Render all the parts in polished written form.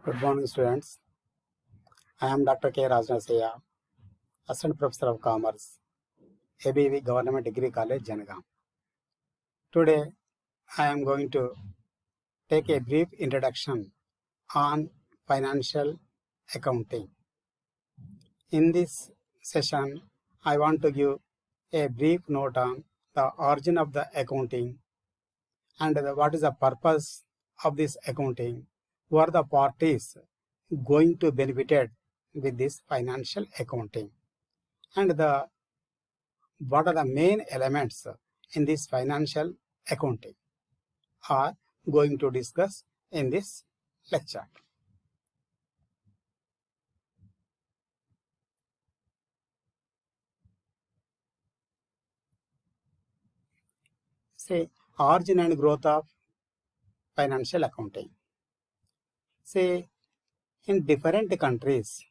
Good morning, students. I am Dr. K. Rajnasaya, Assistant Professor of Commerce, ABV Government Degree College, Janagaon. Today, I am going to take a brief introduction on financial accounting. In this session, I want to give a brief note on the origin of the accounting and what is the purpose of this accounting, who are the parties going to benefited with this financial accounting, and what are the main elements in this financial accounting are going to discuss in this lecture. Say, origin and growth of financial accounting. Say, in different countries,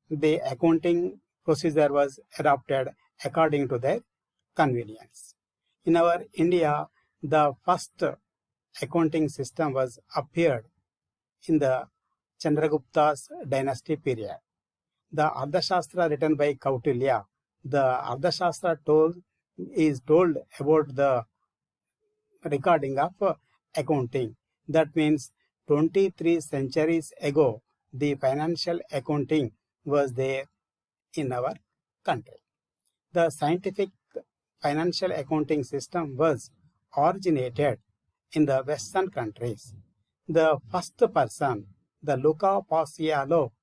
the accounting procedure was adopted according to their convenience. In our India, the first accounting system was appeared in the Chandragupta's dynasty period. The Ardhashastra written by Kautilya, the Ardhashastra is told about the recording of accounting. That means 23 centuries ago, the financial accounting was there in our country. The scientific financial accounting system was originated in the Western countries. The first person, the Luca Paciolo,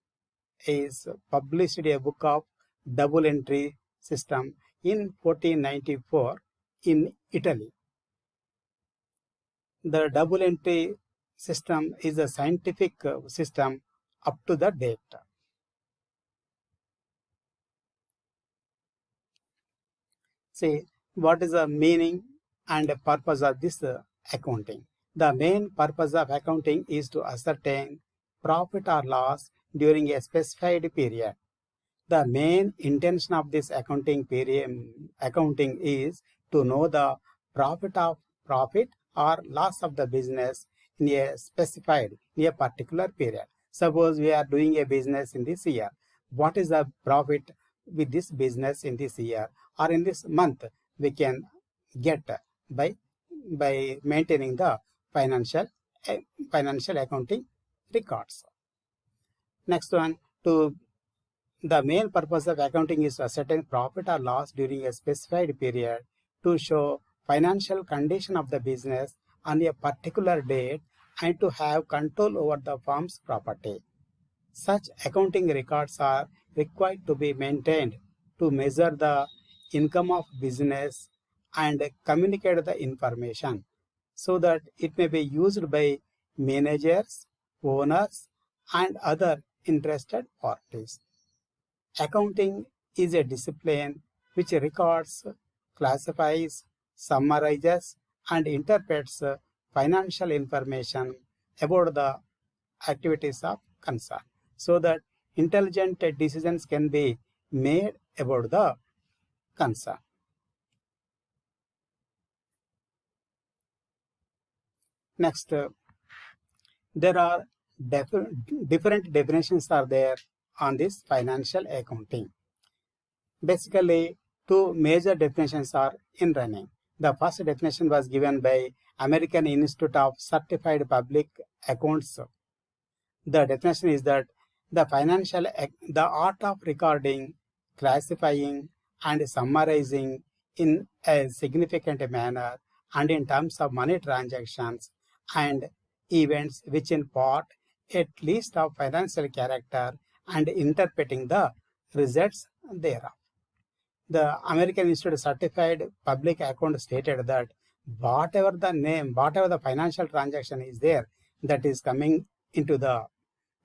is published a book of double entry system in 1494 in Italy. The double entry system is a scientific system up to the date. See, what is the meaning and purpose of this accounting? The main purpose of accounting is to ascertain profit or loss during a specified period. The main intention of this accounting is to know the profit or loss of the business in a particular period. Suppose we are doing a business in this year. What is the profit with this business in this year or in this month we can get by maintaining the financial accounting records. Next one, the main purpose of accounting is to ascertain profit or loss during a specified period to show financial condition of the business on a particular date and to have control over the firm's property. Such accounting records are required to be maintained to measure the income of business and communicate the information so that it may be used by managers, owners, and other interested parties. Accounting is a discipline which records, classifies, summarizes, and interprets financial information about the activities of concern so that intelligent decisions can be made about the concern. Next, there are different definitions are there on this financial accounting. Basically, two major definitions are in running. The first definition was given by American Institute of Certified Public Accounts. The definition is that the art of recording, classifying, and summarizing in a significant manner and in terms of money transactions and events which in part at least of financial character and interpreting the results thereof. The American Institute of Certified Public Account stated that whatever the financial transaction is there, that is coming into the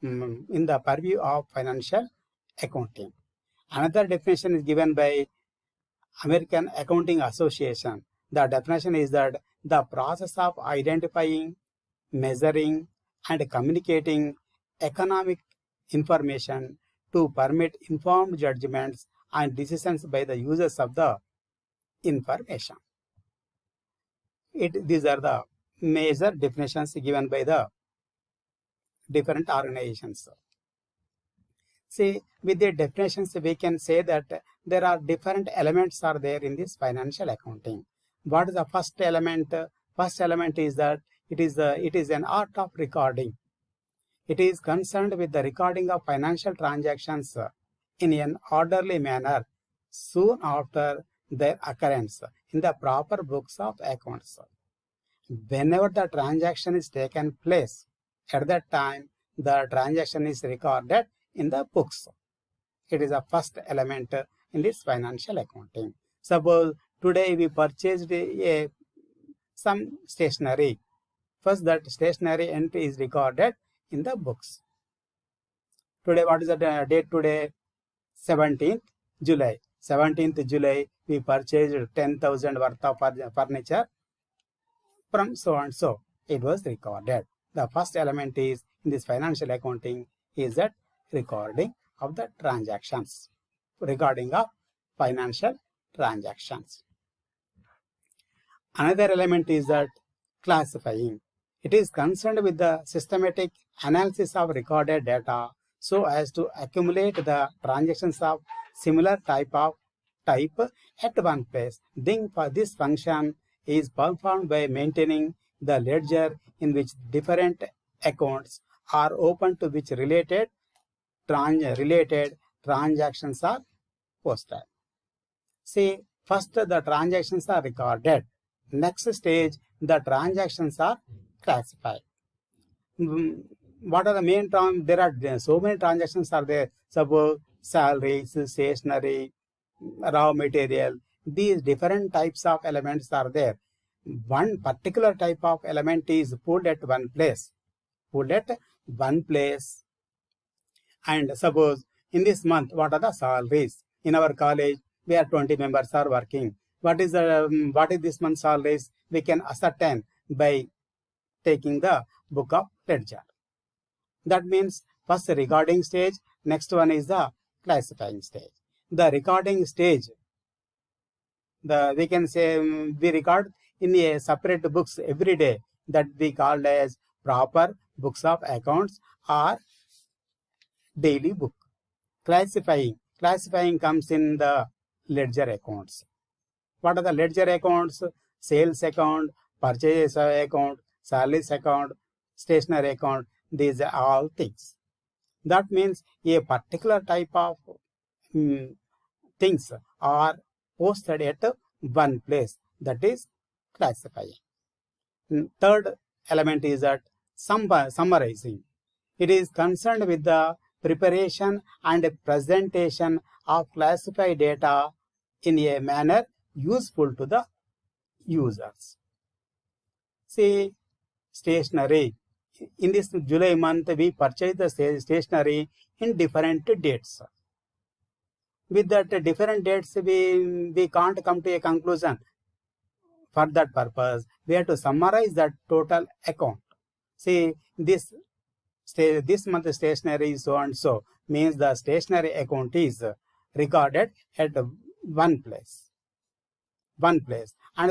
in the purview of financial accounting. Another definition is given by American Accounting Association. The definition is that the process of identifying, measuring, and communicating economic information to permit informed judgments and decisions by the users of the information. These are the major definitions given by the different organizations. See, with the definitions, we can say that there are different elements are there in this financial accounting. What is the first element? First element is that it is an art of recording. It is concerned with the recording of financial transactions in an orderly manner soon after their occurrence in the proper books of accounts. Whenever the transaction is taken place, at that time the transaction is recorded in the books. It is the first element in this financial accounting. Suppose today we purchased some stationery. First, that stationery entry is recorded in the books. Today, what is the date today? 17th July. 17th July, we purchased 10,000 worth of furniture from so and so. It was recorded. The first element is in this financial accounting is that recording of the transactions. Recording of financial transactions. Another element is that classifying. It is concerned with the systematic analysis of recorded data so as to accumulate the transactions of similar type at one place. This function is performed by maintaining the ledger in which different accounts are open to which related transactions are posted. See, first the transactions are recorded. Next stage, the transactions are classified. What are the main terms? There are so many transactions are there. Suppose salaries, stationery, raw material. These different types of elements are there. One particular type of element is put at one place. And suppose in this month, what are the salaries? In our college, we are 20 members are working. What is this month's salaries? We can ascertain by taking the book of ledger. That means first the recording stage, next one is the classifying stage. The recording stage, we can say we record in a separate books every day, that we called as proper books of accounts or daily book. Classifying comes in the ledger accounts. What are the ledger accounts? Sales account, purchase account, salaries account, stationery account. These are all things. That means a particular type of things are posted at one place. That is classifying. Third element is that summarizing. It is concerned with the preparation and presentation of classified data in a manner useful to the users. See, stationery. In this July month, we purchased the stationery in different dates. With that different dates, we can't come to a conclusion. For that purpose, we have to summarize that total account. See, this month stationery is so and so, means the stationery account is recorded at one place. And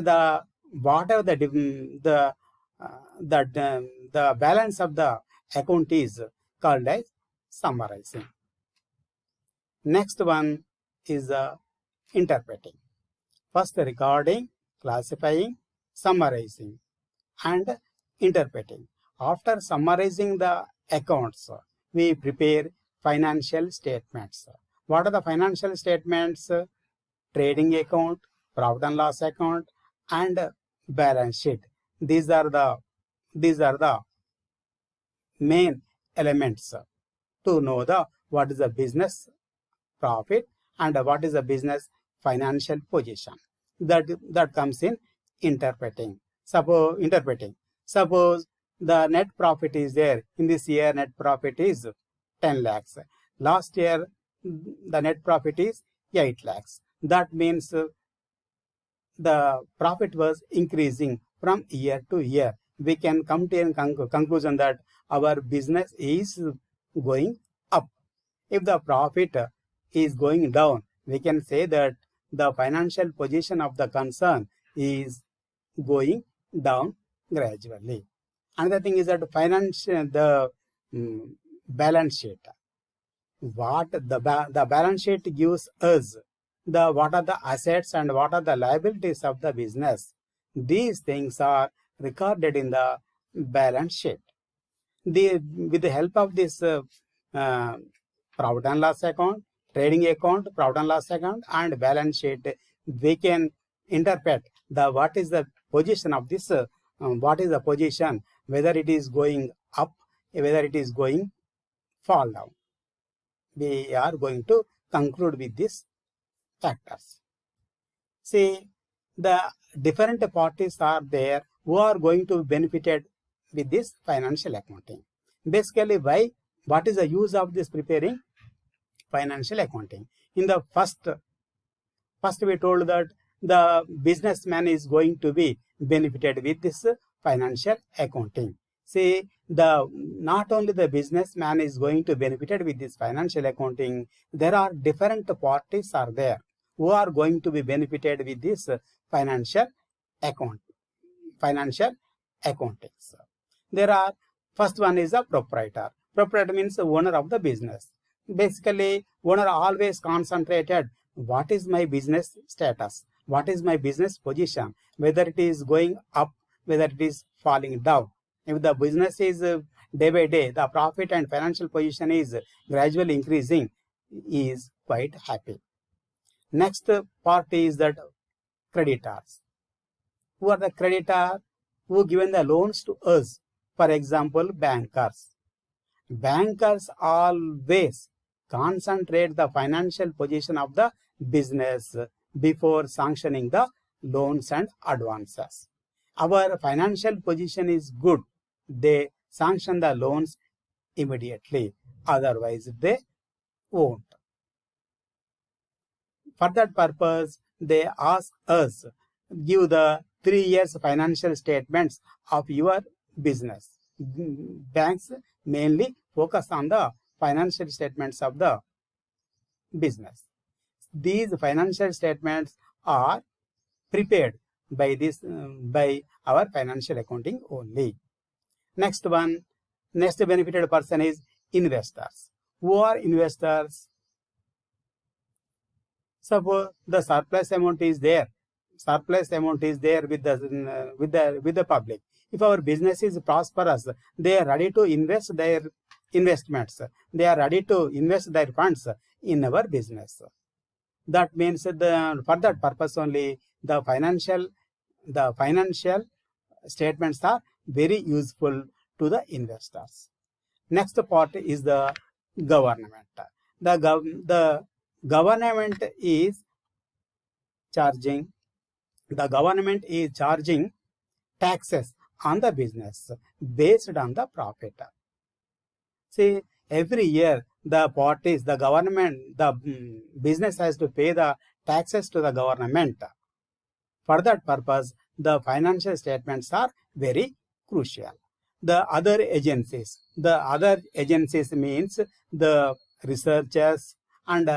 the whatever the balance of the account is called as summarizing. Next one is interpreting. First recording, classifying, summarizing, and interpreting. After summarizing the accounts, we prepare financial statements. What are the financial statements? Trading account, profit and loss account, and balance sheet. These are the main elements to know what is the business profit and what is the business financial position. That comes in interpreting. Suppose the net profit is there. In this year, net profit is 10 lakhs. Last year, the net profit is 8 lakhs. That means the profit was increasing from year to year. We can come to a conclusion that our business is going up. If the profit is going down, we can say that the financial position of the concern is going down gradually. Another thing is that balance sheet. What the balance sheet gives us what are the assets and what are the liabilities of the business. These things are recorded in the balance sheet. With the help of this profit and loss account, trading account, profit and loss account, and balance sheet, we can interpret what is the position of this, what is the position, whether it is going up, whether it is going fall down. We are going to conclude with these factors. See, the different parties are there who are going to benefited with this financial accounting. Basically, what is the use of this preparing financial accounting? In the first we told that the businessman is going to be benefited with this financial accounting. See, not only the businessman is going to benefited with this financial accounting, there are different parties are there who are going to be benefited with this financial accounting. There are, first one is a proprietor. Proprietor means the owner of the business. Basically, owner always concentrated, what is my business status? What is my business position? Whether it is going up, whether it is falling down. If the business is day by day, the profit and financial position is gradually increasing, he is quite happy. Next part is that creditors. Who are the creditor? Who given the loans to us? For example, bankers. Bankers always concentrate the financial position of the business before sanctioning the loans and advances. Our financial position is good, they sanction the loans immediately, otherwise they won't. For that purpose, they ask us, give the 3 years financial statements of your business. Banks mainly focus on the financial statements of the business. These financial statements are prepared by our financial accounting only. Next benefited person is investors. Who are investors? Suppose the surplus amount is there. Surplus amount is there with the public. If our business is prosperous, they are ready to invest their investments. They are ready to invest their funds in our business. That means for that purpose only the financial statements are very useful to the investors. Next part is the government. The government is charging taxes on the business based on the profit. See, every year the business has to pay the taxes to the government. For that purpose, the financial statements are very crucial. The other agencies means the researchers and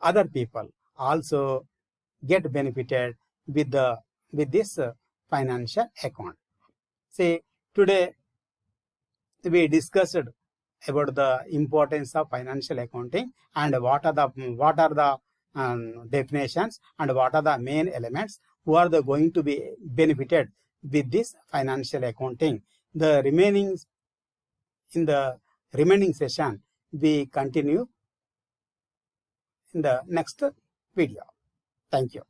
other people also get benefited with this financial account. See, today we discussed about the importance of financial accounting and what are the definitions and what are the main elements who are going to be benefited with this financial accounting. In the remaining session, we continue in the next video. Thank you.